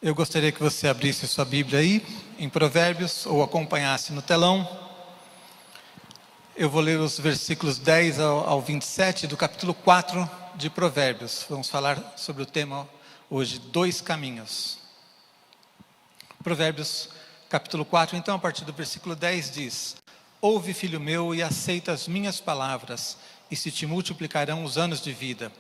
Eu gostaria que você abrisse sua Bíblia aí, em Provérbios, ou acompanhasse no telão. Eu vou ler os versículos 10 ao 27 do capítulo 4 de Provérbios. Vamos falar sobre o tema hoje, 2 caminhos. Provérbios, capítulo 4, então, a partir do versículo 10 diz: Ouve, filho meu, e aceita as minhas palavras, e se te multiplicarão os anos de vida.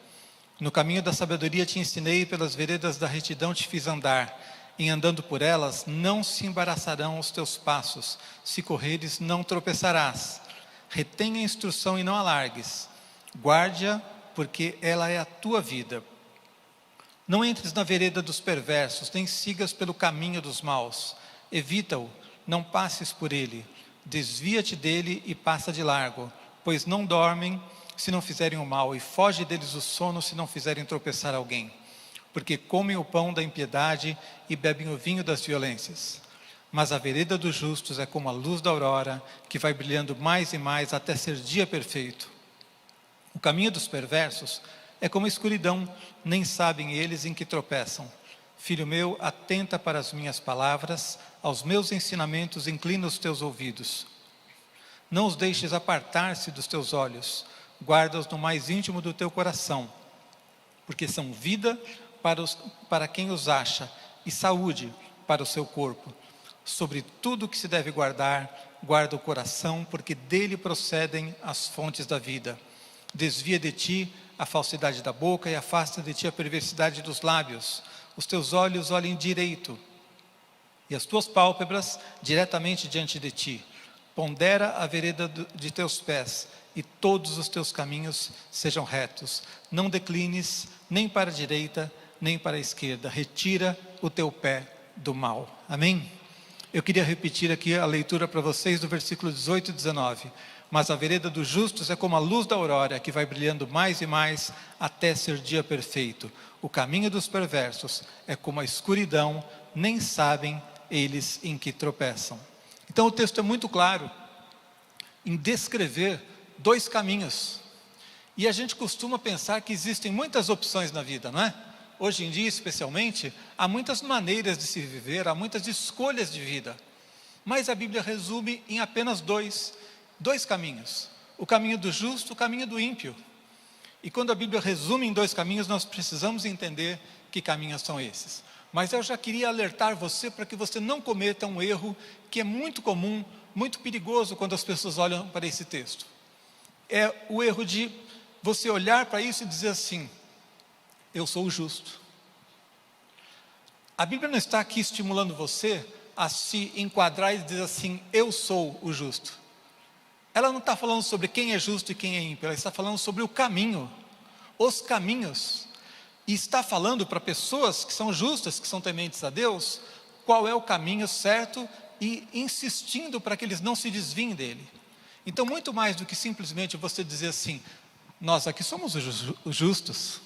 No caminho da sabedoria te ensinei, pelas veredas da retidão te fiz andar. Em andando por elas, não se embaraçarão os teus passos. Se correres, não tropeçarás. Retenha a instrução e não alargues. Guarde-a, porque ela é a tua vida. Não entres na vereda dos perversos, nem sigas pelo caminho dos maus. Evita-o, não passes por ele. Desvia-te dele e passa de largo, pois não dormem se não fizerem o mal, e foge deles o sono se não fizerem tropeçar alguém. Porque comem o pão da impiedade e bebem o vinho das violências. Mas a vereda dos justos é como a luz da aurora, que vai brilhando mais e mais até ser dia perfeito. O caminho dos perversos é como a escuridão, nem sabem eles em que tropeçam. Filho meu, atenta para as minhas palavras, aos meus ensinamentos inclina os teus ouvidos. Não os deixes apartar-se dos teus olhos, guarda-os no mais íntimo do teu coração, porque são vida para quem os acha, e saúde para o seu corpo. Sobre tudo o que se deve guardar, guarda o coração, porque dele procedem as fontes da vida. Desvia de ti a falsidade da boca e afasta de ti a perversidade dos lábios. Os teus olhos olhem direito, e as tuas pálpebras diretamente diante de ti. Pondera a vereda de teus pés, e todos os teus caminhos sejam retos. Não declines nem para a direita, nem para a esquerda. Retira o teu pé do mal. Amém? Eu queria repetir aqui a leitura para vocês do versículo 18 e 19. Mas a vereda dos justos é como a luz da aurora, que vai brilhando mais e mais até ser dia perfeito. O caminho dos perversos é como a escuridão, nem sabem eles em que tropeçam. Então o texto é muito claro em descrever 2 caminhos. E a gente costuma pensar que existem muitas opções na vida, não é? Hoje em dia, especialmente, há muitas maneiras de se viver, há muitas escolhas de vida. Mas a Bíblia resume em apenas dois caminhos. O caminho do justo, o caminho do ímpio. E quando a Bíblia resume em 2 caminhos, nós precisamos entender que caminhos são esses. Mas eu já queria alertar você para que você não cometa um erro que é muito comum, muito perigoso quando as pessoas olham para esse texto. É o erro de você olhar para isso e dizer assim: eu sou o justo. A Bíblia não está aqui estimulando você a se enquadrar e dizer assim: eu sou o justo. Ela não está falando sobre quem é justo e quem é ímpio, ela está falando sobre o caminho, os caminhos. E está falando para pessoas que são justas, que são tementes a Deus, qual é o caminho certo e insistindo para que eles não se desviem dele. Então, muito mais do que simplesmente você dizer assim: nós aqui somos os justos,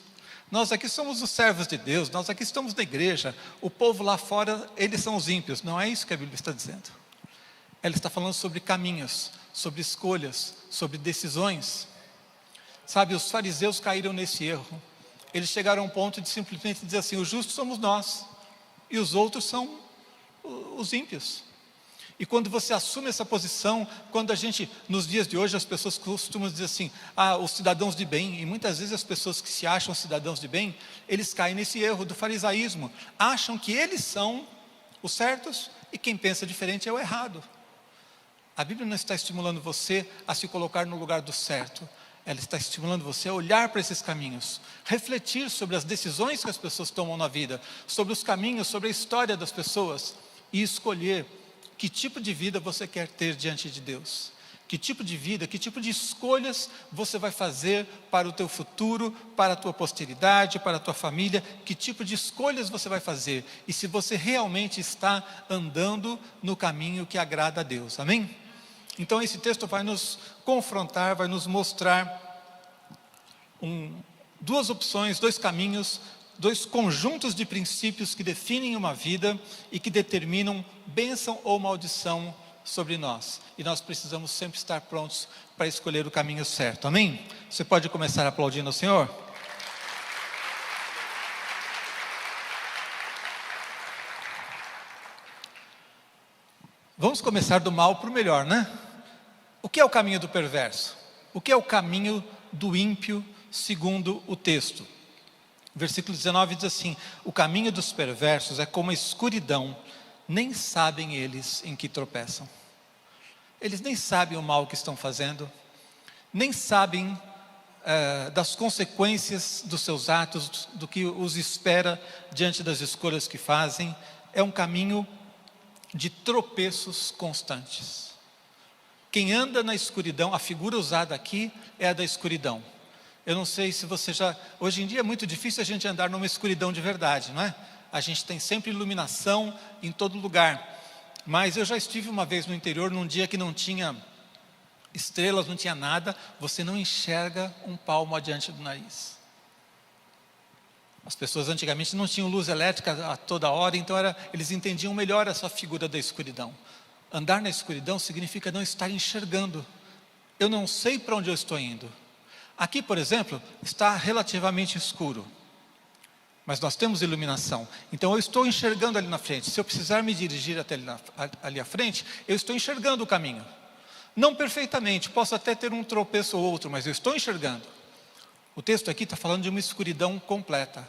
nós aqui somos os servos de Deus, nós aqui estamos na igreja, o povo lá fora, eles são os ímpios. Não é isso que a Bíblia está dizendo. Ela está falando sobre caminhos, sobre escolhas, sobre decisões. Sabe, os fariseus caíram nesse erro. Eles chegaram a um ponto de simplesmente dizer assim: os justos somos nós, e os outros são os ímpios. E quando você assume essa posição, quando a gente, nos dias de hoje, as pessoas costumam dizer assim: os cidadãos de bem, e muitas vezes as pessoas que se acham cidadãos de bem, eles caem nesse erro do farisaísmo, acham que eles são os certos, e quem pensa diferente é o errado. A Bíblia não está estimulando você a se colocar no lugar do certo, ela está estimulando você a olhar para esses caminhos, refletir sobre as decisões que as pessoas tomam na vida, sobre os caminhos, sobre a história das pessoas, e escolher que tipo de vida você quer ter diante de Deus. Que tipo de vida, que tipo de escolhas você vai fazer para o teu futuro, para a tua posteridade, para a tua família. Que tipo de escolhas você vai fazer. E se você realmente está andando no caminho que agrada a Deus. Amém? Então esse texto vai nos confrontar, vai nos mostrar 2 opções, 2 caminhos, 2 conjuntos de princípios que definem uma vida e que determinam bênção ou maldição sobre nós. E nós precisamos sempre estar prontos para escolher o caminho certo. Amém? Você pode começar aplaudindo o Senhor? Vamos começar do mal para o melhor, né? O que é o caminho do perverso? O que é o caminho do ímpio, segundo o texto? Versículo 19 diz assim: o caminho dos perversos é como a escuridão, nem sabem eles em que tropeçam. Eles nem sabem o mal que estão fazendo, nem sabem das consequências dos seus atos, do que os espera diante das escolhas que fazem. É um caminho de tropeços constantes. Quem anda na escuridão, a figura usada aqui é a da escuridão. Eu não sei se você já... Hoje em dia é muito difícil a gente andar numa escuridão de verdade, não é? A gente tem sempre iluminação em todo lugar. Mas eu já estive uma vez no interior, num dia que não tinha estrelas, não tinha nada. Você não enxerga um palmo adiante do nariz. As pessoas antigamente não tinham luz elétrica a toda hora, então eles entendiam melhor essa figura da escuridão. Andar na escuridão significa não estar enxergando. Eu não sei para onde eu estou indo. Aqui, por exemplo, está relativamente escuro, mas nós temos iluminação. Então eu estou enxergando ali na frente. Se eu precisar me dirigir até ali à frente, eu estou enxergando o caminho. Não perfeitamente, posso até ter um tropeço ou outro, mas eu estou enxergando. O texto aqui está falando de uma escuridão completa,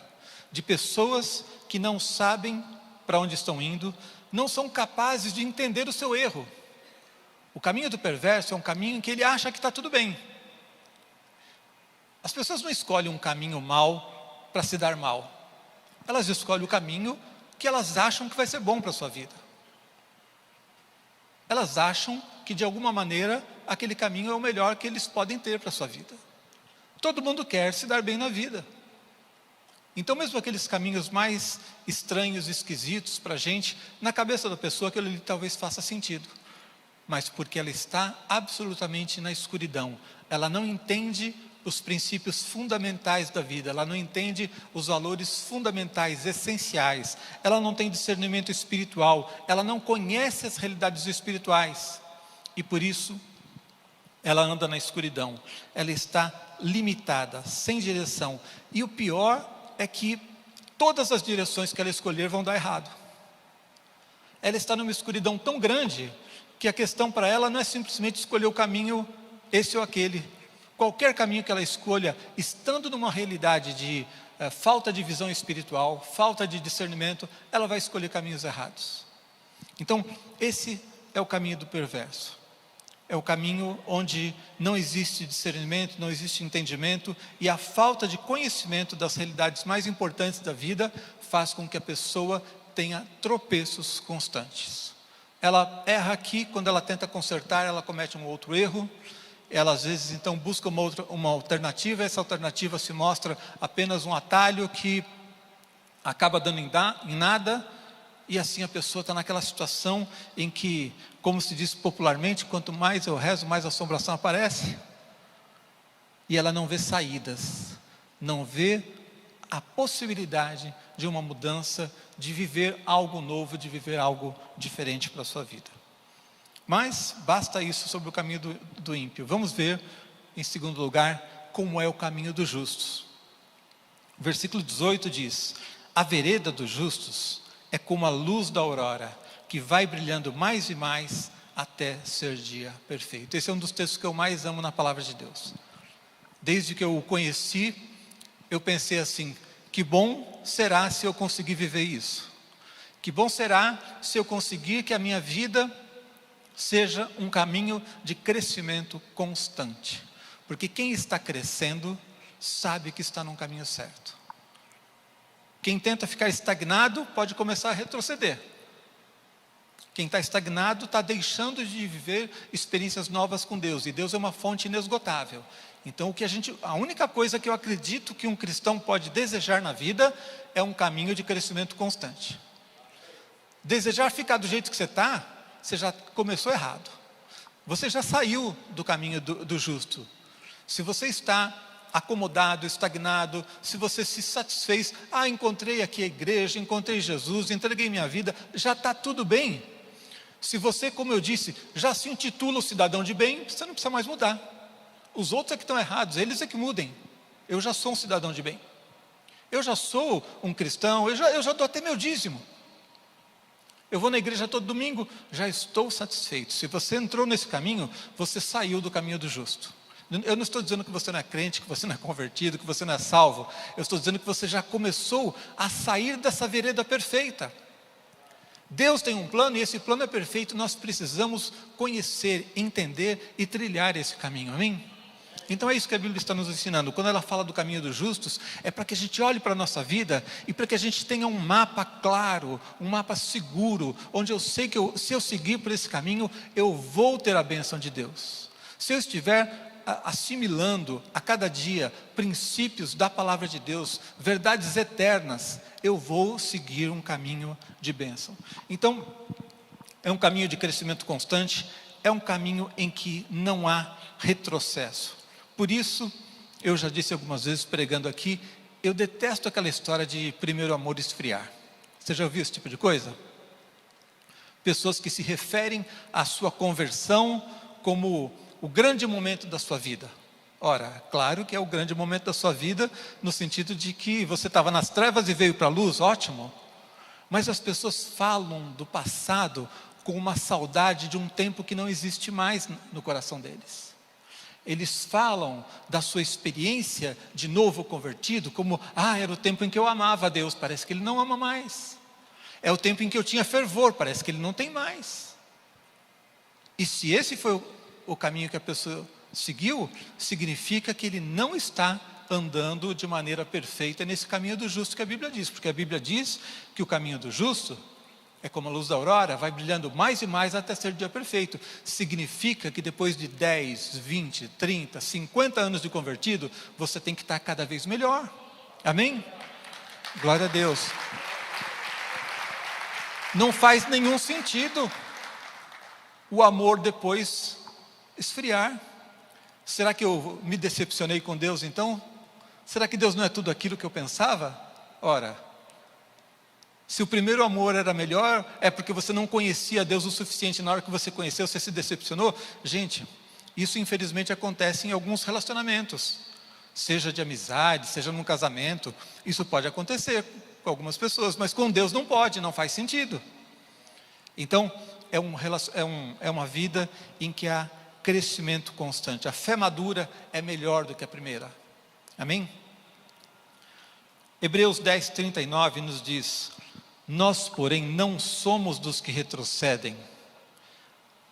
de pessoas que não sabem para onde estão indo, não são capazes de entender o seu erro. O caminho do perverso é um caminho em que ele acha que está tudo bem. As pessoas não escolhem um caminho mau para se dar mal. Elas escolhem o caminho que elas acham que vai ser bom para a sua vida. Elas acham que de alguma maneira aquele caminho é o melhor que eles podem ter para a sua vida. Todo mundo quer se dar bem na vida. Então mesmo aqueles caminhos mais estranhos, esquisitos para a gente, na cabeça da pessoa aquilo ali talvez faça sentido. Mas porque ela está absolutamente na escuridão. Ela não entende os princípios fundamentais da vida, ela não entende os valores fundamentais, essenciais, ela não tem discernimento espiritual, ela não conhece as realidades espirituais, e por isso, ela anda na escuridão, ela está limitada, sem direção, e o pior é que todas as direções que ela escolher vão dar errado. Ela está numa escuridão tão grande, que a questão para ela não é simplesmente escolher o caminho, esse ou aquele. Qualquer caminho que ela escolha, estando numa realidade de falta de visão espiritual, falta de discernimento, ela vai escolher caminhos errados. Então, esse é o caminho do perverso. É o caminho onde não existe discernimento, não existe entendimento, e a falta de conhecimento das realidades mais importantes da vida faz com que a pessoa tenha tropeços constantes. Ela erra aqui, quando ela tenta consertar, ela comete um outro erro. Ela às vezes então busca uma alternativa, essa alternativa se mostra apenas um atalho que acaba dando em nada, e assim a pessoa está naquela situação em que, como se diz popularmente, quanto mais eu rezo, mais assombração aparece, e ela não vê saídas, não vê a possibilidade de uma mudança, de viver algo novo, de viver algo diferente para a sua vida. Mas basta isso sobre o caminho do ímpio. Vamos ver, em segundo lugar, como é o caminho dos justos. O versículo 18 diz: a vereda dos justos é como a luz da aurora, que vai brilhando mais e mais até ser dia perfeito. Esse é um dos textos que eu mais amo na palavra de Deus. Desde que eu o conheci, eu pensei assim: que bom será se eu conseguir viver isso. Que bom será se eu conseguir que a minha vida seja um caminho de crescimento constante. Porque quem está crescendo sabe que está num caminho certo. Quem tenta ficar estagnado pode começar a retroceder. Quem está estagnado está deixando de viver experiências novas com Deus. E Deus é uma fonte inesgotável. Então a única coisa que eu acredito que um cristão pode desejar na vida é um caminho de crescimento constante. Desejar ficar do jeito que você já começou errado. Você já saiu do caminho do justo. Se você está acomodado, estagnado, se você se satisfez, encontrei aqui a igreja, encontrei Jesus, entreguei minha vida, já está tudo bem. Se você, como eu disse, já se intitula o cidadão de bem, você não precisa mais mudar. Os outros é que estão errados, eles é que mudem. Eu já sou um cidadão de bem. Eu já sou um cristão, eu já dou até meu dízimo. Eu vou na igreja todo domingo, já estou satisfeito. Se você entrou nesse caminho, você saiu do caminho do justo. Eu não estou dizendo que você não é crente, que você não é convertido, que você não é salvo. Eu estou dizendo que você já começou a sair dessa vereda perfeita. Deus tem um plano e esse plano é perfeito. Nós precisamos conhecer, entender e trilhar esse caminho, amém? Então é isso que a Bíblia está nos ensinando. Quando ela fala do caminho dos justos, é para que a gente olhe para a nossa vida e para que a gente tenha um mapa claro, um mapa seguro, onde eu sei que se eu seguir por esse caminho, eu vou ter a bênção de Deus. Se eu estiver assimilando a cada dia princípios da palavra de Deus, verdades eternas, eu vou seguir um caminho de bênção. Então, é um caminho de crescimento constante, é um caminho em que não há retrocesso. Por isso, eu já disse algumas vezes pregando aqui, eu detesto aquela história de primeiro amor esfriar. Você já ouviu esse tipo de coisa? Pessoas que se referem à sua conversão como o grande momento da sua vida. Ora, claro que é o grande momento da sua vida, no sentido de que você estava nas trevas e veio para a luz, ótimo. Mas as pessoas falam do passado com uma saudade de um tempo que não existe mais no coração deles. Eles falam da sua experiência de novo convertido como, era o tempo em que eu amava a Deus, parece que ele não ama mais. É o tempo em que eu tinha fervor, parece que ele não tem mais. E se esse foi o caminho que a pessoa seguiu, significa que ele não está andando de maneira perfeita nesse caminho do justo que a Bíblia diz, porque a Bíblia diz que o caminho do justo é como a luz da aurora, vai brilhando mais e mais até ser dia perfeito. Significa que depois de 10, 20, 30, 50 anos de convertido, você tem que estar cada vez melhor. Amém? Glória a Deus. Não faz nenhum sentido o amor depois esfriar. Será que eu me decepcionei com Deus então? Será que Deus não é tudo aquilo que eu pensava? Ora, se o primeiro amor era melhor, é porque você não conhecia Deus o suficiente. Na hora que você conheceu, você se decepcionou. Gente, isso infelizmente acontece em alguns relacionamentos, seja de amizade, seja num casamento. Isso pode acontecer com algumas pessoas, mas com Deus não pode, não faz sentido. Então, é uma vida em que há crescimento constante. A fé madura é melhor do que a primeira. Amém? Hebreus 10:39 nos diz: nós, porém, não somos dos que retrocedem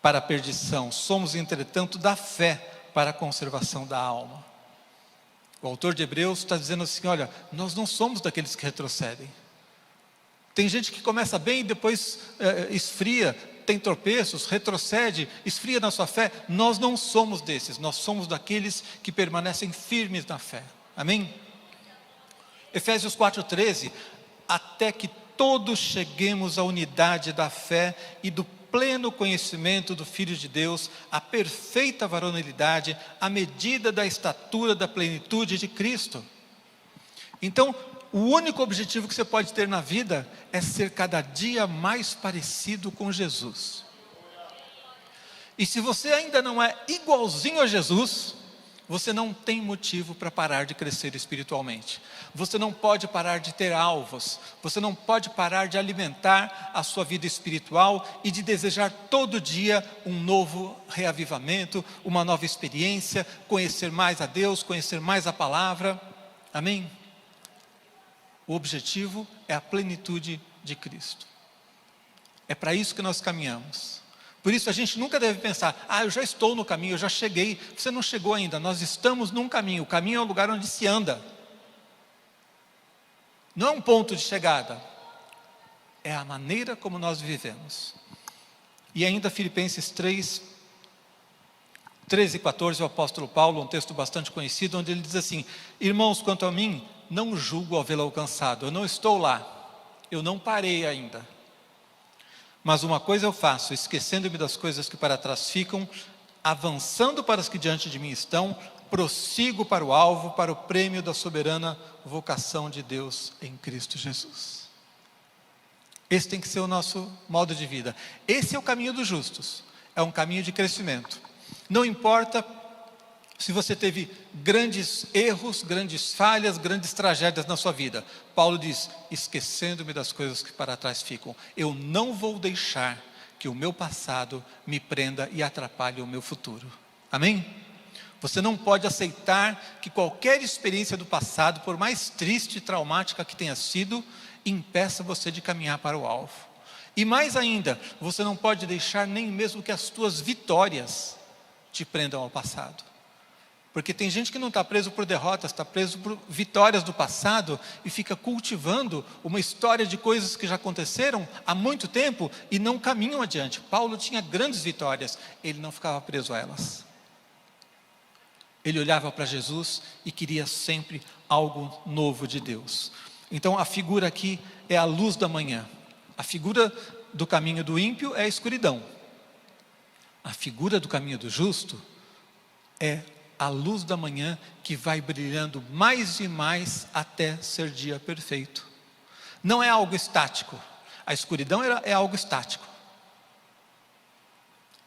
para a perdição, somos, entretanto, da fé para a conservação da alma. O autor de Hebreus está dizendo assim, olha, nós não somos daqueles que retrocedem. Tem gente que começa bem e depois esfria, tem tropeços, retrocede, esfria na sua fé. Nós não somos desses, nós somos daqueles que permanecem firmes na fé. Amém? Efésios 4:13, até que todos cheguemos à unidade da fé e do pleno conhecimento do Filho de Deus, à perfeita varonilidade, à medida da estatura da plenitude de Cristo. Então, o único objetivo que você pode ter na vida é ser cada dia mais parecido com Jesus. E se você ainda não é igualzinho a Jesus, você não tem motivo para parar de crescer espiritualmente. Você não pode parar de ter alvos. Você não pode parar de alimentar a sua vida espiritual e de desejar todo dia um novo reavivamento, uma nova experiência, conhecer mais a Deus, conhecer mais a palavra. Amém? O objetivo é a plenitude de Cristo. É para isso que nós caminhamos. Por isso a gente nunca deve pensar, eu já estou no caminho, eu já cheguei. Você não chegou ainda, nós estamos num caminho. O caminho é o lugar onde se anda. Não é um ponto de chegada. É a maneira como nós vivemos. E ainda Filipenses 3, 13 e 14, o apóstolo Paulo, um texto bastante conhecido, onde ele diz assim: irmãos, quanto a mim, não julgo havê-lo alcançado. Eu não estou lá, eu não parei ainda. Mas uma coisa eu faço, esquecendo-me das coisas que para trás ficam, avançando para as que diante de mim estão, prossigo para o alvo, para o prêmio da soberana vocação de Deus em Cristo Jesus. Esse tem que ser o nosso modo de vida. Esse é o caminho dos justos, é um caminho de crescimento. Não importa Se você teve grandes erros, grandes falhas, grandes tragédias na sua vida, Paulo diz: esquecendo-me das coisas que para trás ficam, eu não vou deixar que o meu passado me prenda e atrapalhe o meu futuro. Amém? Você não pode aceitar que qualquer experiência do passado, por mais triste e traumática que tenha sido, impeça você de caminhar para o alvo. E mais ainda, você não pode deixar nem mesmo que as suas vitórias te prendam ao passado. Porque tem gente que não está preso por derrotas, está preso por vitórias do passado e fica cultivando uma história de coisas que já aconteceram há muito tempo e não caminham adiante. Paulo tinha grandes vitórias, ele não ficava preso a elas. Ele olhava para Jesus e queria sempre algo novo de Deus. Então a figura aqui é a luz da manhã. A figura do caminho do ímpio é a escuridão. A figura do caminho do justo é a luz da manhã que vai brilhando mais e mais até ser dia perfeito. Não é algo estático. A escuridão é algo estático.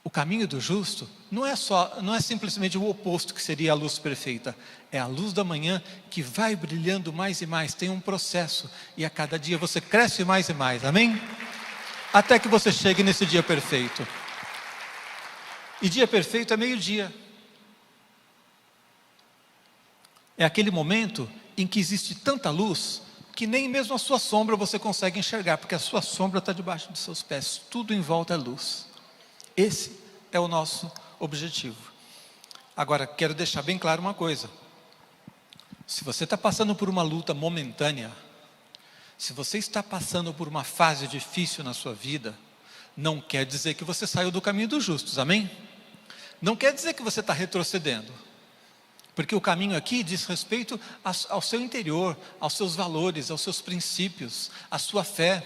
O caminho do justo não é simplesmente o oposto, que seria a luz perfeita. É a luz da manhã que vai brilhando mais e mais. Tem um processo e a cada dia você cresce mais e mais. Amém? Até que você chegue nesse dia perfeito. E dia perfeito é meio-dia. É aquele momento em que existe tanta luz que nem mesmo a sua sombra você consegue enxergar, porque a sua sombra está debaixo dos seus pés. Tudo em volta é luz. Esse é o nosso objetivo. Agora, quero deixar bem claro uma coisa. Se você está passando por uma luta momentânea, se você está passando por uma fase difícil na sua vida, não quer dizer que você saiu do caminho dos justos, amém? Não quer dizer que você está retrocedendo. Porque o caminho aqui diz respeito ao seu interior, aos seus valores, aos seus princípios, à sua fé.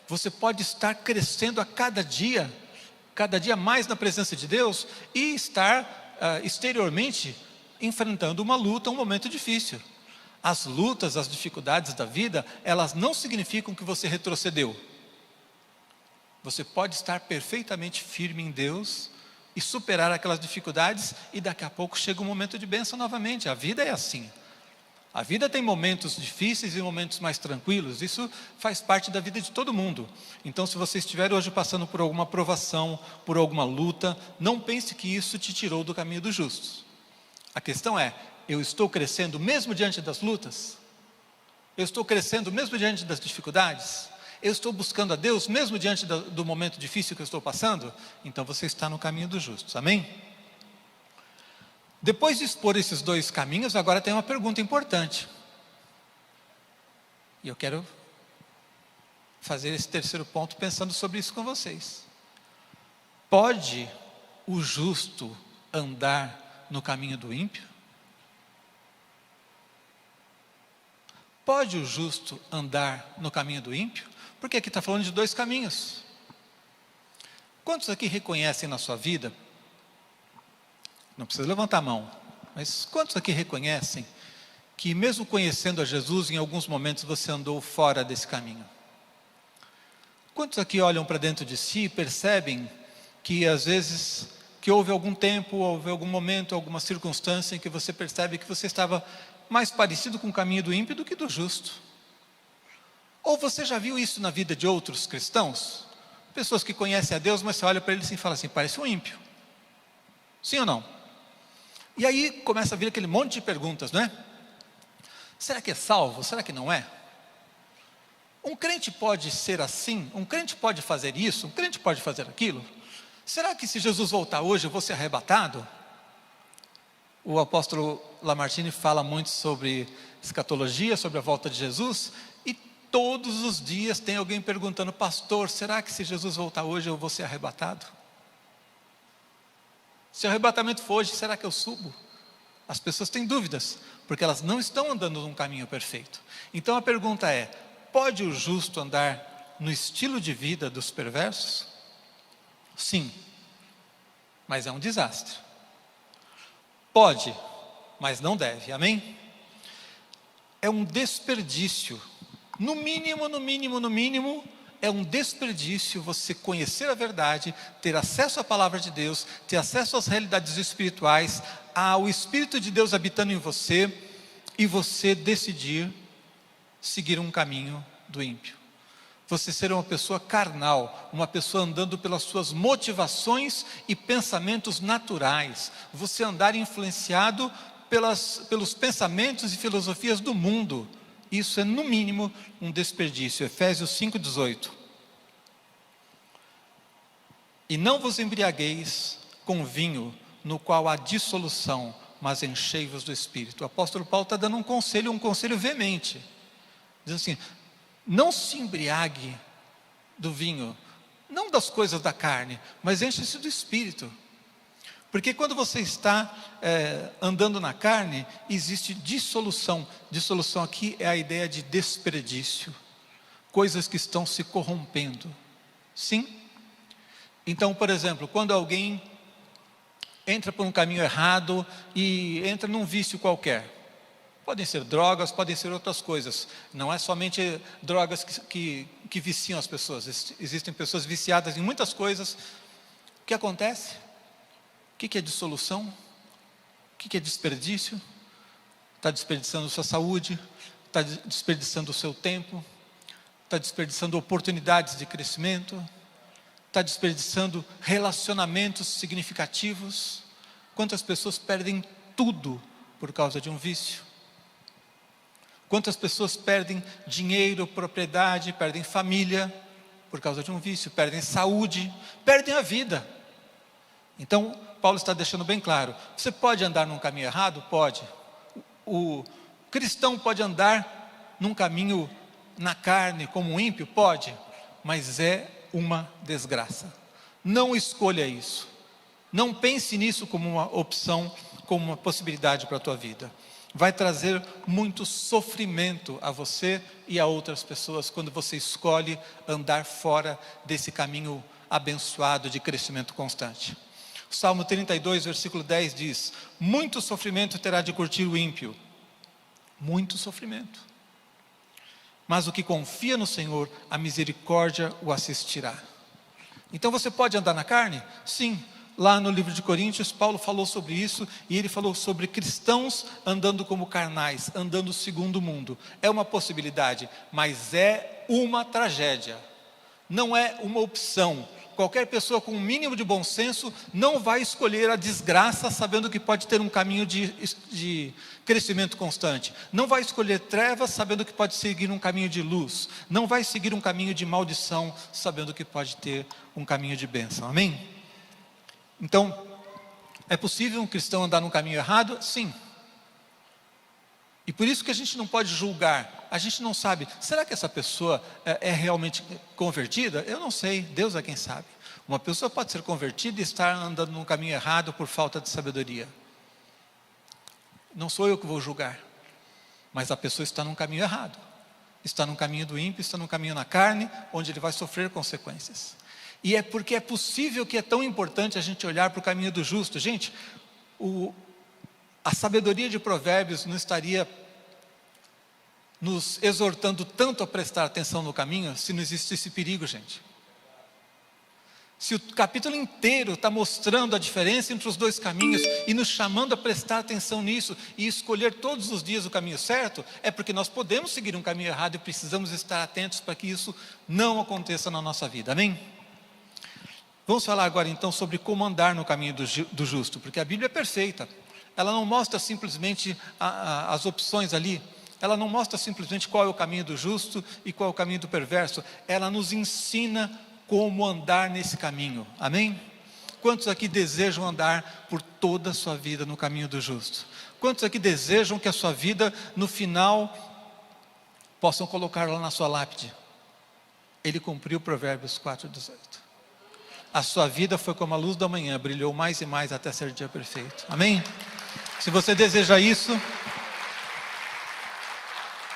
Você pode estar crescendo a cada dia mais na presença de Deus e estar exteriormente enfrentando uma luta, um momento difícil. As lutas, as dificuldades da vida, elas não significam que você retrocedeu. Você pode estar perfeitamente firme em Deus e superar aquelas dificuldades, e daqui a pouco chega um momento de bênção novamente. A vida é assim. A vida tem momentos difíceis e momentos mais tranquilos. Isso faz parte da vida de todo mundo. Então, se você estiver hoje passando por alguma provação, por alguma luta, não pense que isso te tirou do caminho dos justos. A questão é: eu estou crescendo mesmo diante das lutas? Eu estou crescendo mesmo diante das dificuldades? Eu estou buscando a Deus mesmo diante do momento difícil que eu estou passando? Então você está no caminho dos justos, amém? Depois de expor esses dois caminhos, agora tem uma pergunta importante. E eu quero fazer esse terceiro ponto pensando sobre isso com vocês. Pode o justo andar no caminho do ímpio? Pode o justo andar no caminho do ímpio? Porque aqui está falando de dois caminhos. Quantos aqui reconhecem na sua vida, não precisa levantar a mão, mas quantos aqui reconhecem que mesmo conhecendo a Jesus, em alguns momentos você andou fora desse caminho? Quantos aqui olham para dentro de si e percebem que às vezes, que houve algum tempo, houve algum momento, alguma circunstância em que você percebe que você estava mais parecido com o caminho do ímpio do que do justo? Ou você já viu isso na vida de outros cristãos? Pessoas que conhecem a Deus, mas você olha para eles e fala assim: parece um ímpio. Sim ou não? E aí começa a vir aquele monte de perguntas, não é? Será que é salvo? Será que não é? Um crente pode ser assim? Um crente pode fazer isso? Um crente pode fazer aquilo? Será que se Jesus voltar hoje eu vou ser arrebatado? O apóstolo Lamartine fala muito sobre escatologia, sobre a volta de Jesus, e todos os dias tem alguém perguntando: pastor, será que se Jesus voltar hoje eu vou ser arrebatado? Se o arrebatamento for hoje, será que eu subo? As pessoas têm dúvidas, porque elas não estão andando num caminho perfeito. Então a pergunta é: pode o justo andar no estilo de vida dos perversos? Sim, mas é um desastre. Pode, mas não deve, amém? É um desperdício. No mínimo, é um desperdício você conhecer a verdade, ter acesso à palavra de Deus, ter acesso às realidades espirituais, ao Espírito de Deus habitando em você, e você decidir seguir um caminho do ímpio. Você ser uma pessoa carnal, uma pessoa andando pelas suas motivações e pensamentos naturais. Você andar influenciado pelos pensamentos e filosofias do mundo. Isso é, no mínimo, um desperdício. Efésios 5,18. E não vos embriagueis com vinho, no qual há dissolução, mas enchei-vos do Espírito. O apóstolo Paulo está dando um conselho veemente. Diz assim: não se embriague do vinho, não das coisas da carne, mas enche-se do Espírito. Porque quando você está andando na carne, existe dissolução. Dissolução aqui é a ideia de desperdício. Coisas que estão se corrompendo. Sim? Então, por exemplo, quando alguém entra por um caminho errado e entra num vício qualquer. Podem ser drogas, podem ser outras coisas. Não é somente drogas que viciam as pessoas. Existem pessoas viciadas em muitas coisas. O que acontece? O que é dissolução? O que é desperdício? Está desperdiçando sua saúde, está desperdiçando o seu tempo, está desperdiçando oportunidades de crescimento, está desperdiçando relacionamentos significativos. Quantas pessoas perdem tudo por causa de um vício? Quantas pessoas perdem dinheiro, propriedade, perdem família por causa de um vício, perdem saúde, perdem a vida. Então, Paulo está deixando bem claro, você pode andar num caminho errado? Pode. O cristão pode andar num caminho na carne como um ímpio? Pode, mas é uma desgraça. Não escolha isso. Não pense nisso como uma opção, como uma possibilidade para a tua vida. Vai trazer muito sofrimento a você e a outras pessoas quando você escolhe andar fora desse caminho abençoado de crescimento constante. O Salmo 32, versículo 10 diz: muito sofrimento terá de curtir o ímpio. Muito sofrimento. Mas o que confia no Senhor, a misericórdia o assistirá. Então você pode andar na carne? Sim. Lá no livro de Coríntios, Paulo falou sobre isso, e ele falou sobre cristãos andando como carnais, andando segundo o mundo. É uma possibilidade, mas é uma tragédia. Não é uma opção. Qualquer pessoa com um mínimo de bom senso não vai escolher a desgraça sabendo que pode ter um caminho de crescimento constante. Não vai escolher trevas sabendo que pode seguir um caminho de luz. Não vai seguir um caminho de maldição sabendo que pode ter um caminho de bênção. Amém? Então, é possível um cristão andar num caminho errado? Sim. E por isso que a gente não pode julgar. A gente não sabe, será que essa pessoa é realmente convertida? Eu não sei, Deus é quem sabe. Uma pessoa pode ser convertida e estar andando num caminho errado por falta de sabedoria. Não sou eu que vou julgar. Mas a pessoa está num caminho errado. Está num caminho do ímpio, está num caminho na carne, onde ele vai sofrer consequências. E é porque é possível que é tão importante a gente olhar para o caminho do justo. Gente, a sabedoria de Provérbios não estaria nos exortando tanto a prestar atenção no caminho se não existisse esse perigo, gente. Se o capítulo inteiro está mostrando a diferença entre os dois caminhos e nos chamando a prestar atenção nisso e escolher todos os dias o caminho certo, é porque nós podemos seguir um caminho errado e precisamos estar atentos para que isso não aconteça na nossa vida. Amém? Vamos falar agora então sobre como andar no caminho do justo, porque a Bíblia é perfeita. Ela não mostra simplesmente as opções ali. Ela não mostra simplesmente qual é o caminho do justo e qual é o caminho do perverso. Ela nos ensina como andar nesse caminho. Amém? Quantos aqui desejam andar por toda a sua vida no caminho do justo? Quantos aqui desejam que a sua vida, no final, possam colocar lá na sua lápide: ele cumpriu Provérbios 4,18. A sua vida foi como a luz da manhã, brilhou mais e mais até ser dia perfeito. Amém? Se você deseja isso,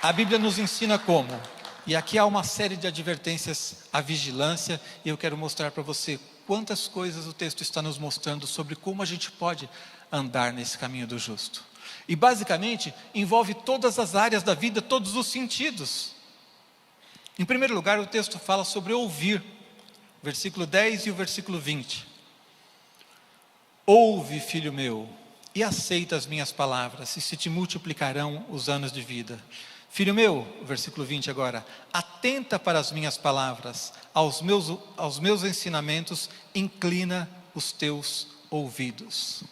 a Bíblia nos ensina como. E aqui há uma série de advertências à vigilância, e eu quero mostrar para você quantas coisas o texto está nos mostrando sobre como a gente pode andar nesse caminho do justo. E basicamente envolve todas as áreas da vida, todos os sentidos. Em primeiro lugar, o texto fala sobre ouvir, versículo 10 e o versículo 20. Ouve, filho meu, e aceita as minhas palavras, e se te multiplicarão os anos de vida. Filho meu, versículo 20 agora, atenta para as minhas palavras, aos meus ensinamentos, inclina os teus ouvidos.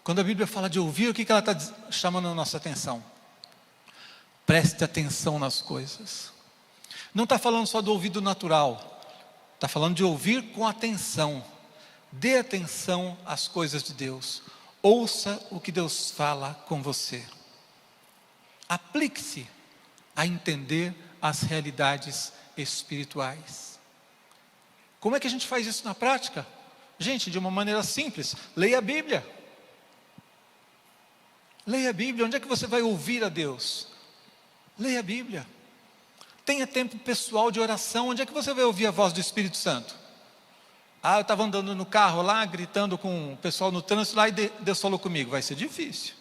Quando a Bíblia fala de ouvir, o que ela está chamando a nossa atenção? Preste atenção nas coisas. Não está falando só do ouvido natural, está falando de ouvir com atenção. Dê atenção às coisas de Deus. Ouça o que Deus fala com você. Aplique-se a entender as realidades espirituais. Como é que a gente faz isso na prática? Gente, de uma maneira simples, leia a Bíblia. Leia a Bíblia. Onde é que você vai ouvir a Deus? Leia a Bíblia. Tenha tempo pessoal de oração. Onde é que você vai ouvir a voz do Espírito Santo? Eu estava andando no carro lá, gritando com o pessoal no trânsito lá, e Deus falou comigo. Vai ser difícil.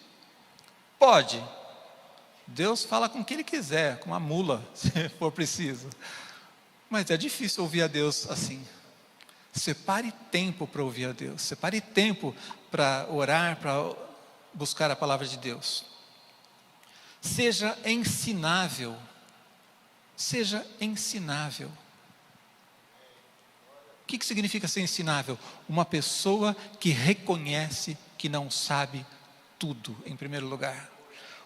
Pode. Deus fala com quem Ele quiser, com uma mula, se for preciso. Mas é difícil ouvir a Deus assim. Separe tempo para ouvir a Deus. Separe tempo para orar, para buscar a palavra de Deus. Seja ensinável. Seja ensinável. O que significa ser ensinável? Uma pessoa que reconhece que não sabe tudo, em primeiro lugar.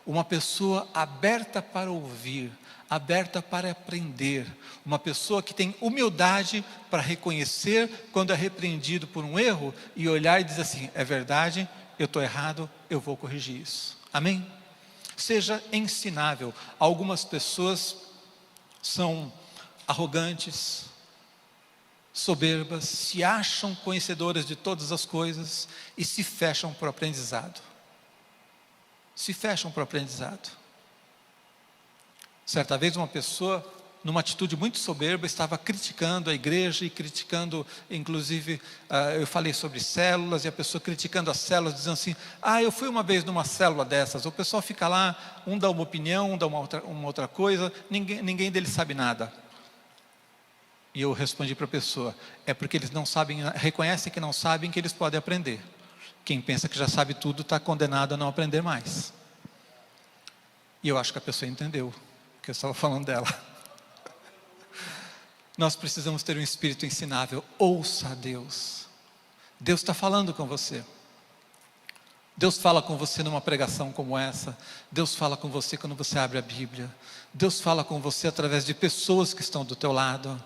Uma pessoa aberta para ouvir, aberta para aprender. Uma pessoa que tem humildade para reconhecer quando é repreendido por um erro e olhar e dizer assim, é verdade, eu estou errado, eu vou corrigir isso. Amém? Seja ensinável. Algumas pessoas são arrogantes, soberbas, se acham conhecedoras de todas as coisas e se fecham para o aprendizado. Se fecham para o aprendizado. Certa vez uma pessoa, numa atitude muito soberba, estava criticando a igreja e criticando, inclusive, eu falei sobre células, e a pessoa criticando as células, dizendo assim, eu fui uma vez numa célula dessas, o pessoal fica lá, um dá uma opinião, um dá uma outra coisa, ninguém deles sabe nada. E eu respondi para a pessoa, é porque eles não sabem, reconhecem que não sabem, que eles podem aprender. Quem pensa que já sabe tudo está condenado a não aprender mais. E eu acho que a pessoa entendeu que eu estava falando dela. Nós precisamos ter um espírito ensinável. Ouça a Deus. Deus está falando com você. Deus fala com você numa pregação como essa. Deus fala com você quando você abre a Bíblia. Deus fala com você através de pessoas que estão do teu lado.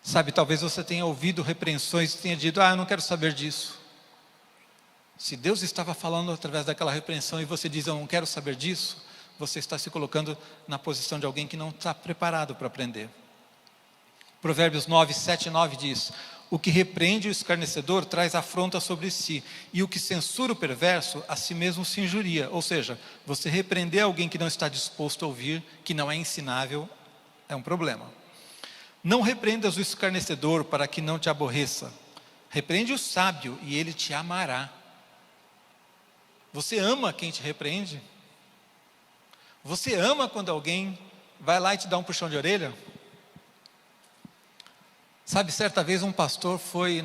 Sabe, talvez você tenha ouvido repreensões e tenha dito, eu não quero saber disso. Se Deus estava falando através daquela repreensão e você diz, eu não quero saber disso, você está se colocando na posição de alguém que não está preparado para aprender. Provérbios 9, 7 e 9 diz, o que repreende o escarnecedor traz afronta sobre si, e o que censura o perverso, a si mesmo se injuria. Ou seja, você repreender alguém que não está disposto a ouvir, que não é ensinável, é um problema. Não repreendas o escarnecedor para que não te aborreça. Repreende o sábio e ele te amará. Você ama quem te repreende? Você ama quando alguém vai lá e te dá um puxão de orelha? Sabe, certa vez um pastor foi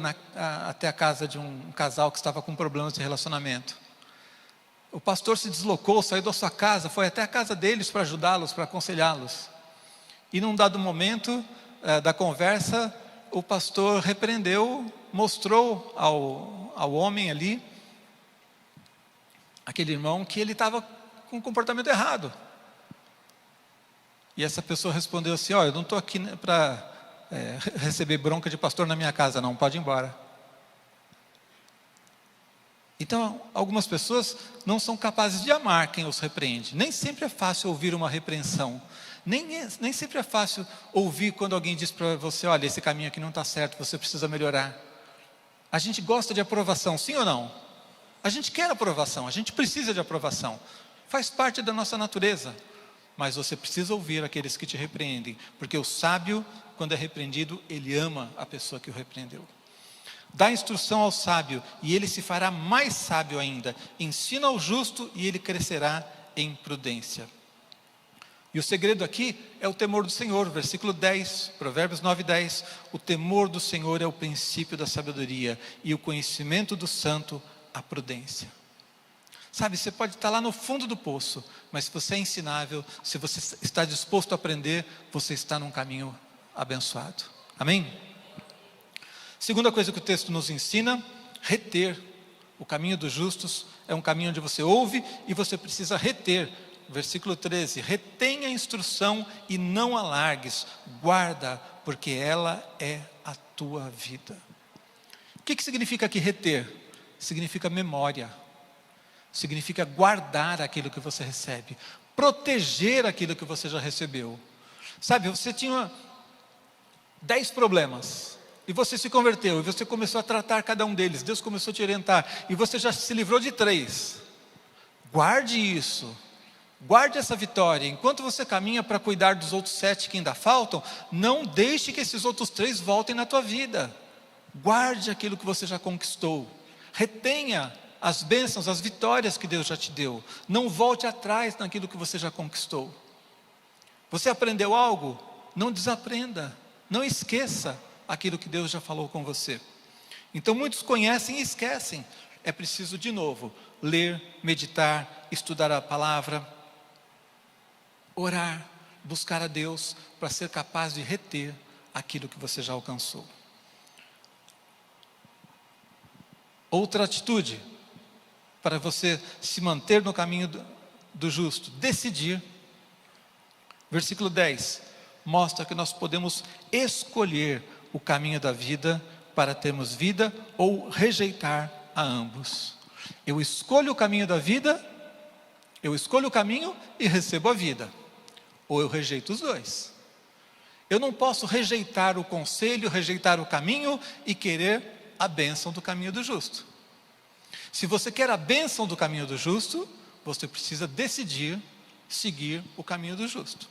até a casa de um casal que estava com problemas de relacionamento. O pastor se deslocou, saiu da sua casa, foi até a casa deles para ajudá-los, para aconselhá-los. E num dado momento da conversa, o pastor repreendeu, mostrou ao homem ali, aquele irmão, que ele estava com um comportamento errado. E essa pessoa respondeu assim, eu não estou aqui para receber bronca de pastor na minha casa não, pode ir embora. Então, algumas pessoas não são capazes de amar quem os repreende. Nem sempre é fácil ouvir uma repreensão. Nem sempre é fácil ouvir quando alguém diz para você, olha, esse caminho aqui não está certo, você precisa melhorar. A gente gosta de aprovação, sim ou não? A gente quer aprovação, a gente precisa de aprovação. Faz parte da nossa natureza. Mas você precisa ouvir aqueles que te repreendem, porque o sábio, quando é repreendido, ele ama a pessoa que o repreendeu. Dá instrução ao sábio, e ele se fará mais sábio ainda. Ensina ao justo, e ele crescerá em prudência. E o segredo aqui é o temor do Senhor, versículo 10, Provérbios 9:10. O temor do Senhor é o princípio da sabedoria, e o conhecimento do santo, a prudência. Sabe, você pode estar lá no fundo do poço, mas se você é ensinável, se você está disposto a aprender, você está num caminho abençoado. Amém? Segunda coisa que o texto nos ensina, reter. O caminho dos justos é um caminho onde você ouve e você precisa reter. Versículo 13, retenha a instrução e não a largues, guarda, porque ela é a tua vida. O que significa aqui reter? Significa memória, significa guardar aquilo que você recebe, proteger aquilo que você já recebeu. Sabe, você tinha 10 problemas, e você se converteu, e você começou a tratar cada um deles, Deus começou a te orientar, e você já se livrou de 3. Guarde isso. Guarde essa vitória. Enquanto você caminha para cuidar dos outros 7 que ainda faltam, não deixe que esses outros 3 voltem na tua vida. Guarde aquilo que você já conquistou. Retenha as bênçãos, as vitórias que Deus já te deu. Não volte atrás naquilo que você já conquistou. Você aprendeu algo? Não desaprenda. Não esqueça aquilo que Deus já falou com você. Então muitos conhecem e esquecem. É preciso de novo ler, meditar, estudar a palavra, orar, buscar a Deus para ser capaz de reter aquilo que você já alcançou. Outra atitude para você se manter no caminho do justo, decidir. Versículo 10 mostra que nós podemos escolher o caminho da vida para termos vida ou rejeitar a ambos. Eu escolho o caminho da vida, eu escolho o caminho e recebo a vida. Ou eu rejeito os dois. Eu não posso rejeitar o conselho, rejeitar o caminho e querer a bênção do caminho do justo. Se você quer a bênção do caminho do justo, você precisa decidir seguir o caminho do justo.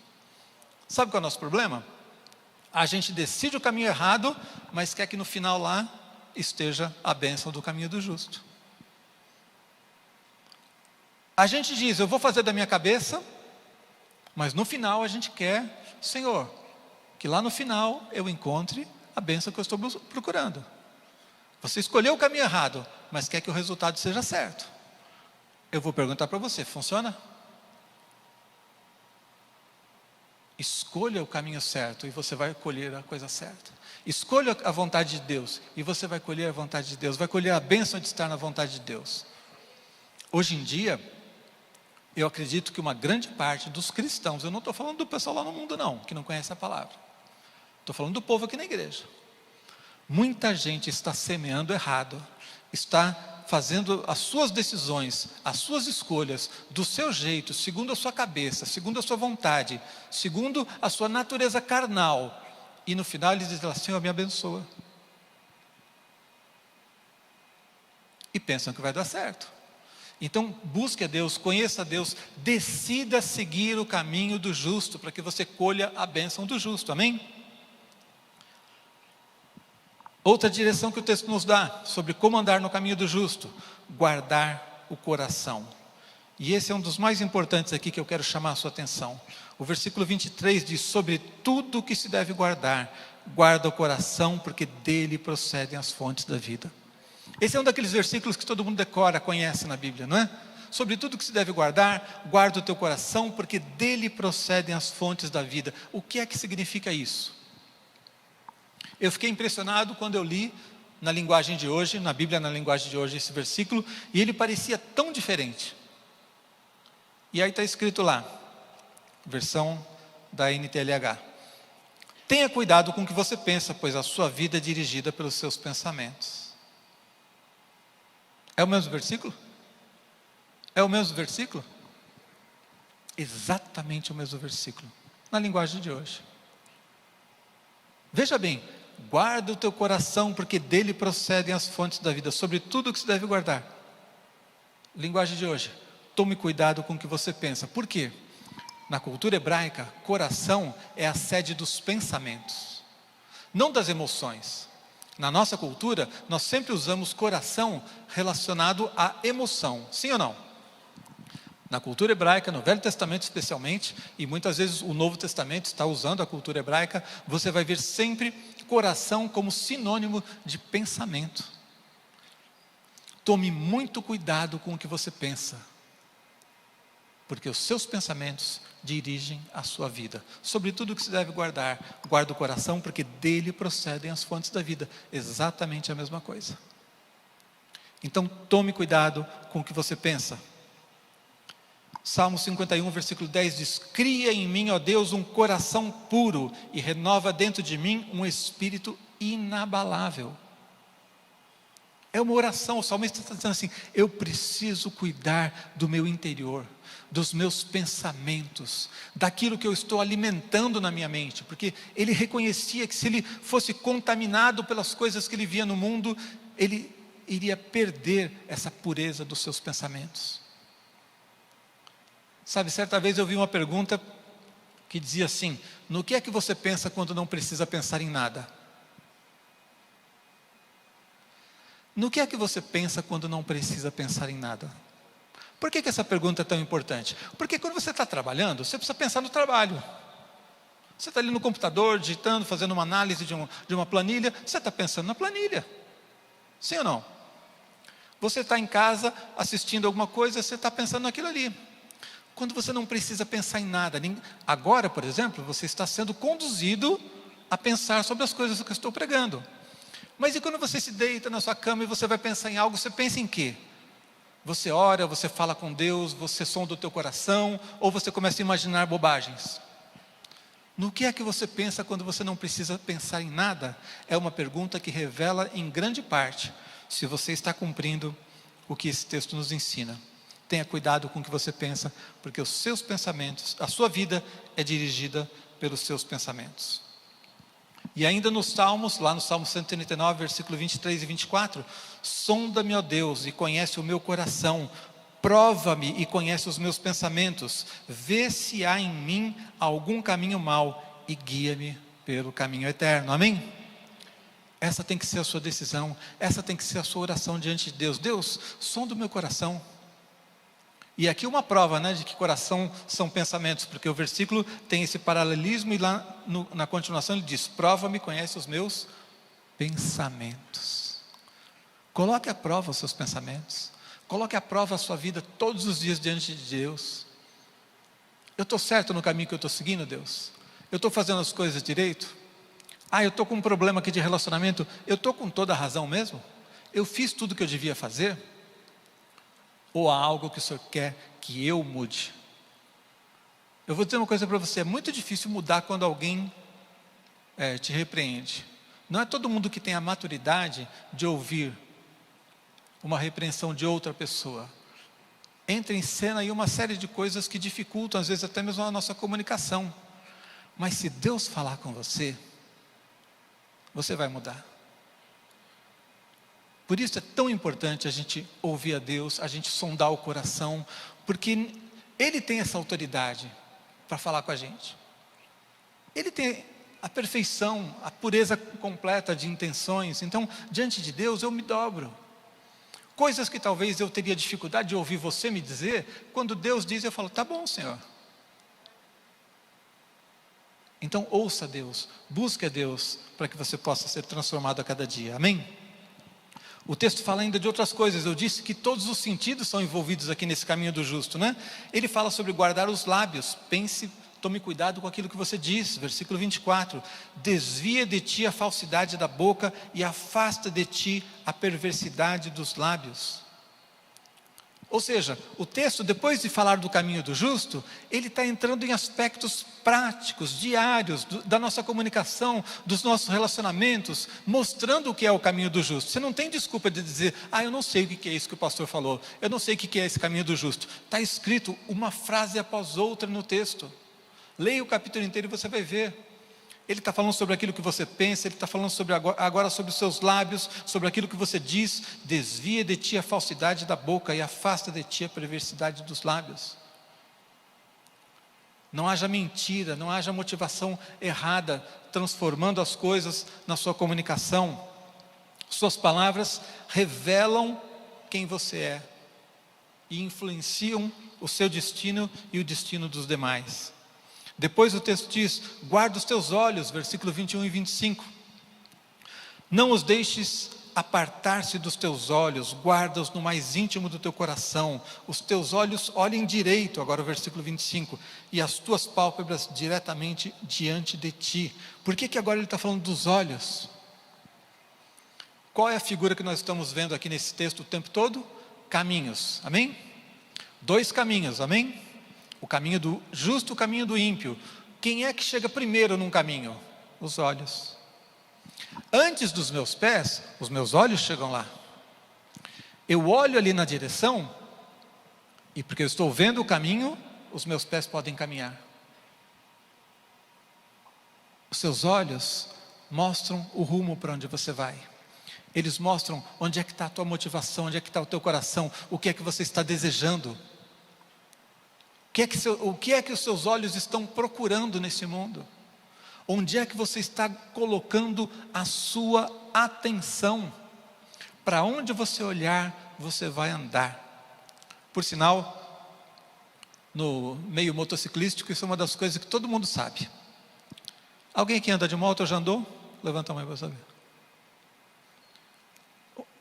Sabe qual é o nosso problema? A gente decide o caminho errado, mas quer que no final lá esteja a bênção do caminho do justo. A gente diz, eu vou fazer da minha cabeça, mas no final a gente quer, Senhor, que lá no final eu encontre a bênção que eu estou procurando. Você escolheu o caminho errado, mas quer que o resultado seja certo. Eu vou perguntar para você, funciona? Escolha o caminho certo e você vai colher a coisa certa. Escolha a vontade de Deus e você vai colher a vontade de Deus, vai colher a bênção de estar na vontade de Deus. Hoje em dia, eu acredito que uma grande parte dos cristãos, eu não estou falando do pessoal lá no mundo não, que não conhece a palavra. Estou falando do povo aqui na igreja. Muita gente está semeando errado, está fazendo as suas decisões, as suas escolhas, do seu jeito, segundo a sua cabeça, segundo a sua vontade, segundo a sua natureza carnal. E no final eles dizem, Senhor, me abençoa. E pensam que vai dar certo. Então busque a Deus, conheça a Deus, decida seguir o caminho do justo, para que você colha a bênção do justo, amém? Outra direção que o texto nos dá, sobre como andar no caminho do justo, guardar o coração. E esse é um dos mais importantes aqui que eu quero chamar a sua atenção. O versículo 23 diz, sobre tudo o que se deve guardar, guarda o coração, porque dele procedem as fontes da vida. Esse é um daqueles versículos que todo mundo decora, conhece na Bíblia, não é? Sobre tudo que se deve guardar, guarda o teu coração, porque dele procedem as fontes da vida. O que é que significa isso? Eu fiquei impressionado quando eu li na linguagem de hoje, na Bíblia na linguagem de hoje, esse versículo, e ele parecia tão diferente. E aí está escrito lá, versão da NTLH. Tenha cuidado com o que você pensa, pois a sua vida é dirigida pelos seus pensamentos. É o mesmo versículo? É o mesmo versículo? Exatamente o mesmo versículo, na linguagem de hoje. Veja bem, guarda o teu coração, porque dele procedem as fontes da vida, sobre tudo o que se deve guardar. Linguagem de hoje, tome cuidado com o que você pensa. Por quê? Na cultura hebraica, coração é a sede dos pensamentos, não das emoções. Na nossa cultura, nós sempre usamos coração relacionado à emoção, sim ou não? Na cultura hebraica, no Velho Testamento especialmente, e muitas vezes o Novo Testamento está usando a cultura hebraica, você vai ver sempre coração como sinônimo de pensamento. Tome muito cuidado com o que você pensa, porque os seus pensamentos dirigem a sua vida. Sobre tudo que se deve guardar, guarda o coração, porque dele procedem as fontes da vida. Exatamente a mesma coisa. Então tome cuidado com o que você pensa. Salmo 51, versículo 10 diz: cria em mim, ó Deus, um coração puro e renova dentro de mim um espírito inabalável. É uma oração, o salmista está dizendo assim: eu preciso cuidar do meu interior, dos meus pensamentos, daquilo que eu estou alimentando na minha mente, porque ele reconhecia que se ele fosse contaminado pelas coisas que ele via no mundo, ele iria perder essa pureza dos seus pensamentos. Sabe, certa vez eu vi uma pergunta que dizia assim: no que é que você pensa quando não precisa pensar em nada? No que é que você pensa quando não precisa pensar em nada? Por que essa pergunta é tão importante? Porque quando você está trabalhando, você precisa pensar no trabalho. Você está ali no computador, digitando, fazendo uma análise de uma planilha, você está pensando na planilha. Sim ou não? Você está em casa assistindo alguma coisa, você está pensando naquilo ali. Quando você não precisa pensar em nada. Agora, por exemplo, você está sendo conduzido a pensar sobre as coisas que eu estou pregando. Mas e quando você se deita na sua cama e você vai pensar em algo, você pensa em quê? Você ora, você fala com Deus, você sonda o teu coração, ou você começa a imaginar bobagens? No que é que você pensa quando você não precisa pensar em nada? É uma pergunta que revela em grande parte se você está cumprindo o que esse texto nos ensina. Tenha cuidado com o que você pensa, porque os seus pensamentos, a sua vida é dirigida pelos seus pensamentos. E ainda nos Salmos, lá no Salmo 139, versículo 23 e 24, sonda-me, ó Deus, e conhece o meu coração, prova-me e conhece os meus pensamentos, vê se há em mim algum caminho mau e guia-me pelo caminho eterno. Amém? Essa tem que ser a sua decisão, essa tem que ser a sua oração diante de Deus. Deus, sonda o meu coração. E aqui uma prova, de que coração são pensamentos, porque o versículo tem esse paralelismo e lá na continuação ele diz: prova-me, conhece os meus pensamentos. Coloque à prova os seus pensamentos, coloque à prova a sua vida todos os dias diante de Deus. Eu estou certo no caminho que eu estou seguindo, Deus? Eu estou fazendo as coisas direito? Eu estou com um problema aqui de relacionamento, eu estou com toda a razão mesmo? Eu fiz tudo o que eu devia fazer? Ou há algo que o Senhor quer que eu mude? Eu vou dizer uma coisa para você: é muito difícil mudar quando alguém te repreende. Não é todo mundo que tem a maturidade de ouvir uma repreensão de outra pessoa. Entra em cena aí uma série de coisas que dificultam, às vezes até mesmo a nossa comunicação. Mas se Deus falar com você, você vai mudar. Por isso é tão importante a gente ouvir a Deus, a gente sondar o coração, porque Ele tem essa autoridade para falar com a gente. Ele tem a perfeição, a pureza completa de intenções. Então, diante de Deus, eu me dobro. Coisas que talvez eu teria dificuldade de ouvir você me dizer, quando Deus diz, eu falo: tá bom, Senhor. Então, ouça a Deus, busque a Deus, para que você possa ser transformado a cada dia. Amém? O texto fala ainda de outras coisas. Eu disse que todos os sentidos são envolvidos aqui nesse caminho do justo, Ele fala sobre guardar os lábios. Pense, tome cuidado com aquilo que você diz. Versículo 24: desvia de ti a falsidade da boca e afasta de ti a perversidade dos lábios. Ou seja, o texto, depois de falar do caminho do justo, ele está entrando em aspectos práticos, diários, da nossa comunicação, dos nossos relacionamentos, mostrando o que é o caminho do justo. Você não tem desculpa de dizer: eu não sei o que é isso que o pastor falou, eu não sei o que é esse caminho do justo. Está escrito uma frase após outra no texto. Leia o capítulo inteiro e você vai ver. Ele está falando sobre aquilo que você pensa, ele está falando agora sobre os seus lábios, sobre aquilo que você diz. Desvia de ti a falsidade da boca e afasta de ti a perversidade dos lábios. Não haja mentira, não haja motivação errada, transformando as coisas na sua comunicação. Suas palavras revelam quem você é e influenciam o seu destino e o destino dos demais. Depois o texto diz: guarda os teus olhos, versículo 21 e 25. Não os deixes apartar-se dos teus olhos, guarda-os no mais íntimo do teu coração. Os teus olhos olhem direito, agora o versículo 25, e as tuas pálpebras diretamente diante de ti. Por que agora ele está falando dos olhos? Qual é a figura que nós estamos vendo aqui nesse texto o tempo todo? Caminhos, amém? 2 caminhos, amém? O caminho do justo e o caminho do ímpio. Quem é que chega primeiro num caminho? Os olhos. Antes dos meus pés, os meus olhos chegam lá. Eu olho ali na direção, e porque eu estou vendo o caminho, os meus pés podem caminhar. Os seus olhos mostram o rumo para onde você vai. Eles mostram onde é que está a tua motivação, onde é que está o teu coração, o que é que você está desejando. O que é que os seus olhos estão procurando nesse mundo? Onde é que você está colocando a sua atenção? Para onde você olhar, você vai andar. Por sinal, no meio motociclístico, isso é uma das coisas que todo mundo sabe. Alguém que anda de moto já andou? Levanta a mão para saber.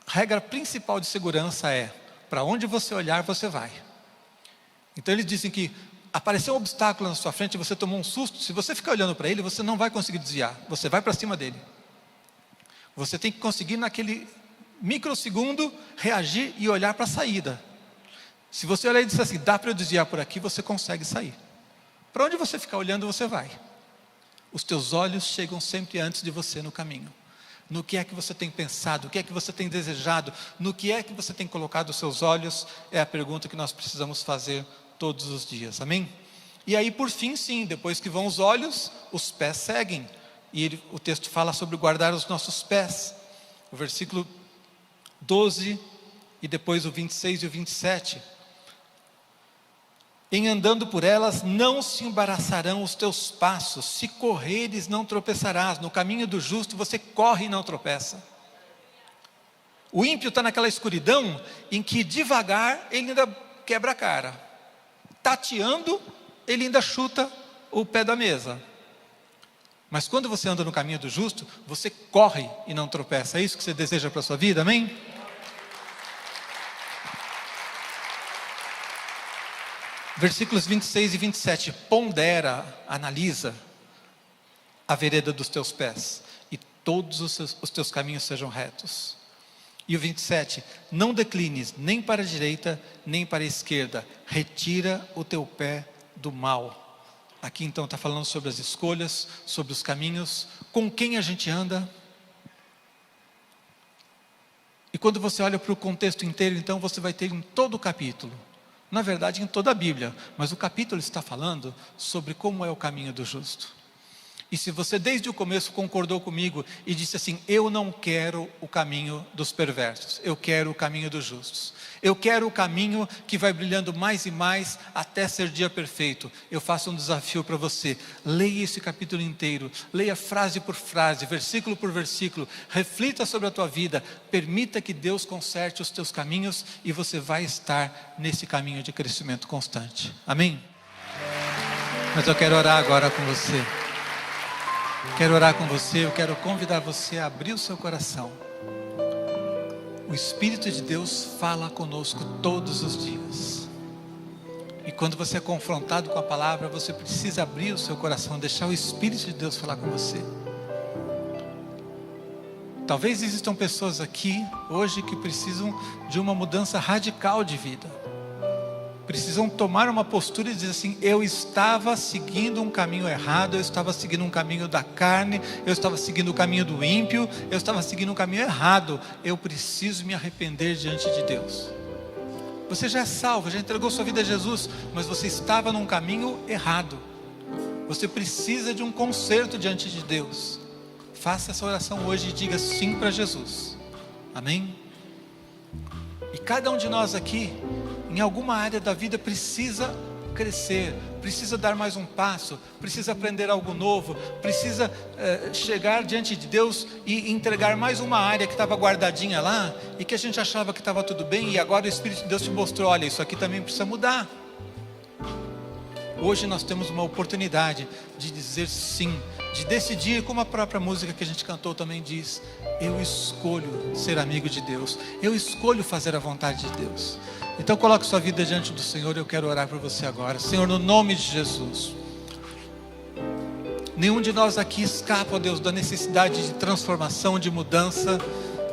A regra principal de segurança é: para onde você olhar, você vai. Então eles dizem que apareceu um obstáculo na sua frente e você tomou um susto. Se você ficar olhando para ele, você não vai conseguir desviar. Você vai para cima dele. Você tem que conseguir naquele microsegundo reagir e olhar para a saída. Se você olhar e disser assim: dá para eu desviar por aqui, você consegue sair. Para onde você ficar olhando, você vai. Os teus olhos chegam sempre antes de você no caminho. No que é que você tem pensado, o que é que você tem desejado, no que é que você tem colocado os seus olhos, é a pergunta que nós precisamos fazer todos os dias, amém? E aí por fim sim, depois que vão os olhos, os pés seguem, e o texto fala sobre guardar os nossos pés, o versículo 12, e depois o 26 e o 27, em andando por elas, não se embaraçarão os teus passos, se correres não tropeçarás, no caminho do justo você corre e não tropeça. O ímpio está naquela escuridão, em que devagar ele ainda quebra a cara, tateando, ele ainda chuta o pé da mesa. Mas quando você anda no caminho do justo, você corre e não tropeça. É isso que você deseja para a sua vida, amém? Versículos 26 e 27, pondera, analisa a vereda dos teus pés, e todos os teus caminhos sejam retos. E o 27, não declines nem para a direita, nem para a esquerda, retira o teu pé do mal. Aqui então está falando sobre as escolhas, sobre os caminhos, com quem a gente anda. E quando você olha para o contexto inteiro, então você vai ter em todo o capítulo, na verdade em toda a Bíblia, mas o capítulo está falando sobre como é o caminho do justo. E se você desde o começo concordou comigo e disse assim: eu não quero o caminho dos perversos, eu quero o caminho dos justos, eu quero o caminho que vai brilhando mais e mais até ser dia perfeito, eu faço um desafio para você: leia esse capítulo inteiro, leia frase por frase, versículo por versículo, reflita sobre a tua vida, permita que Deus conserte os teus caminhos e você vai estar nesse caminho de crescimento constante, amém? Mas eu quero orar agora com você. Quero orar com você, eu quero convidar você a abrir o seu coração. O Espírito de Deus fala conosco todos os dias. E quando você é confrontado com a palavra, você precisa abrir o seu coração, deixar o Espírito de Deus falar com você. Talvez existam pessoas aqui hoje que precisam de uma mudança radical de vida. Precisam tomar uma postura e dizer assim: eu estava seguindo um caminho errado, eu estava seguindo um caminho da carne, eu estava seguindo o caminho do ímpio, eu estava seguindo um caminho errado, eu preciso me arrepender diante de Deus. Você já é salvo, já entregou sua vida a Jesus, mas você estava num caminho errado. Você precisa de um conserto diante de Deus. Faça essa oração hoje e diga sim para Jesus, amém? E cada um de nós aqui, em alguma área da vida, precisa crescer, precisa dar mais um passo, precisa aprender algo novo, precisa chegar diante de Deus e entregar mais uma área que estava guardadinha lá, e que a gente achava que estava tudo bem, e agora o Espírito de Deus te mostrou: olha, isso aqui também precisa mudar. Hoje nós temos uma oportunidade de dizer sim, de decidir, como a própria música que a gente cantou também diz: eu escolho ser amigo de Deus, eu escolho fazer a vontade de Deus. Então coloque sua vida diante do Senhor. Eu quero orar por você agora. Senhor, no nome de Jesus, nenhum de nós aqui escapa, ó Deus, da necessidade de transformação, de mudança,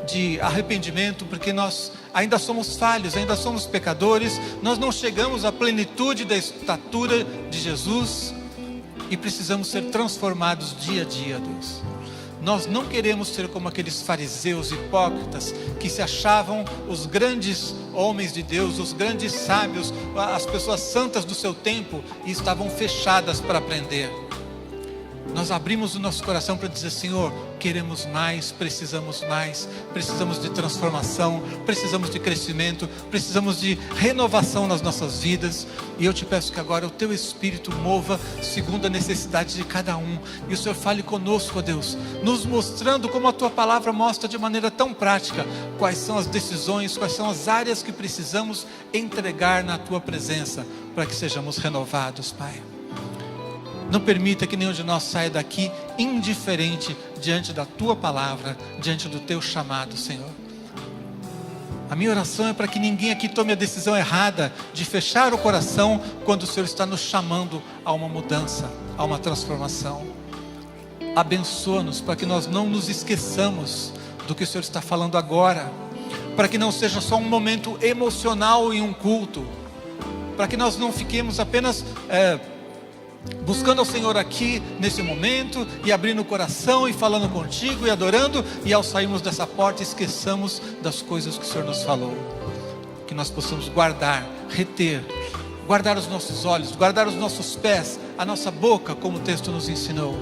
de arrependimento, porque nós ainda somos falhos, ainda somos pecadores, nós não chegamos à plenitude da estatura de Jesus e precisamos ser transformados dia a dia, Deus. Nós não queremos ser como aqueles fariseus hipócritas que se achavam os grandes homens de Deus, os grandes sábios, as pessoas santas do seu tempo, e estavam fechadas para aprender. Nós abrimos o nosso coração para dizer: Senhor, queremos mais, precisamos de transformação, precisamos de crescimento, precisamos de renovação nas nossas vidas. E eu te peço que agora o teu Espírito mova segundo a necessidade de cada um, e o Senhor fale conosco, ó Deus, nos mostrando como a tua palavra mostra de maneira tão prática quais são as decisões, quais são as áreas que precisamos entregar na tua presença para que sejamos renovados, Pai. Não permita que nenhum de nós saia daqui indiferente diante da tua palavra, diante do teu chamado, Senhor. A minha oração é para que ninguém aqui tome a decisão errada de fechar o coração quando o Senhor está nos chamando a uma mudança, a uma transformação. Abençoa-nos para que nós não nos esqueçamos do que o Senhor está falando agora, para que não seja só um momento emocional em um culto, para que nós não fiquemos apenas buscando ao Senhor aqui nesse momento e abrindo o coração e falando contigo e adorando, e ao sairmos dessa porta esqueçamos das coisas que o Senhor nos falou. Que nós possamos guardar, reter, guardar os nossos olhos, guardar os nossos pés, a nossa boca, como o texto nos ensinou.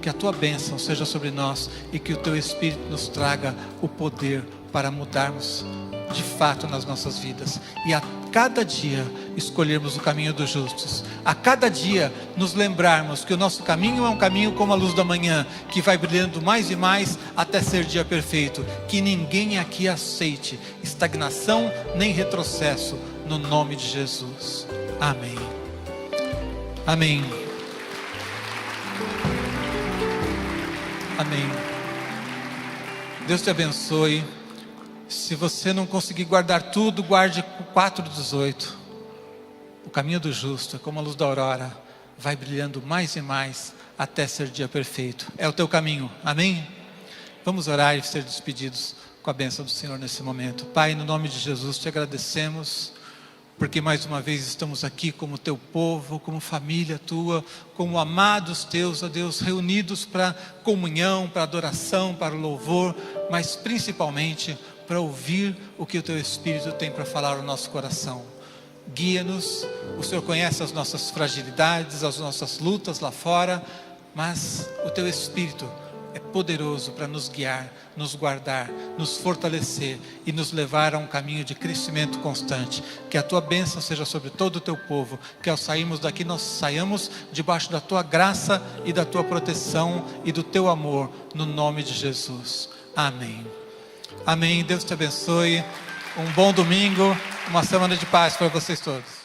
Que a tua bênção seja sobre nós e que o teu Espírito nos traga o poder para mudarmos de fato nas nossas vidas, e a cada dia escolhermos o caminho dos justos, a cada dia nos lembrarmos que o nosso caminho é um caminho como a luz da manhã, que vai brilhando mais e mais até ser dia perfeito. Que ninguém aqui aceite estagnação nem retrocesso, no nome de Jesus, amém. Amém. Amém. Deus te abençoe. Se você não conseguir guardar tudo, guarde 4:18. O caminho do justo é como a luz da aurora, vai brilhando mais e mais até ser dia perfeito. É o teu caminho, amém? Vamos orar e ser despedidos com a bênção do Senhor nesse momento. Pai, no nome de Jesus te agradecemos, porque mais uma vez estamos aqui como teu povo, como família tua, como amados teus, ó Deus, reunidos para comunhão, para adoração, para louvor, mas principalmente para ouvir o que o teu Espírito tem para falar ao nosso coração. Guia-nos. O Senhor conhece as nossas fragilidades, as nossas lutas lá fora, mas o teu Espírito é poderoso para nos guiar, nos guardar, nos fortalecer e nos levar a um caminho de crescimento constante. Que a tua bênção seja sobre todo o teu povo, que ao sairmos daqui nós saiamos debaixo da tua graça e da tua proteção e do teu amor, no nome de Jesus, amém. Amém. Deus te abençoe. Um bom domingo, uma semana de paz para vocês todos.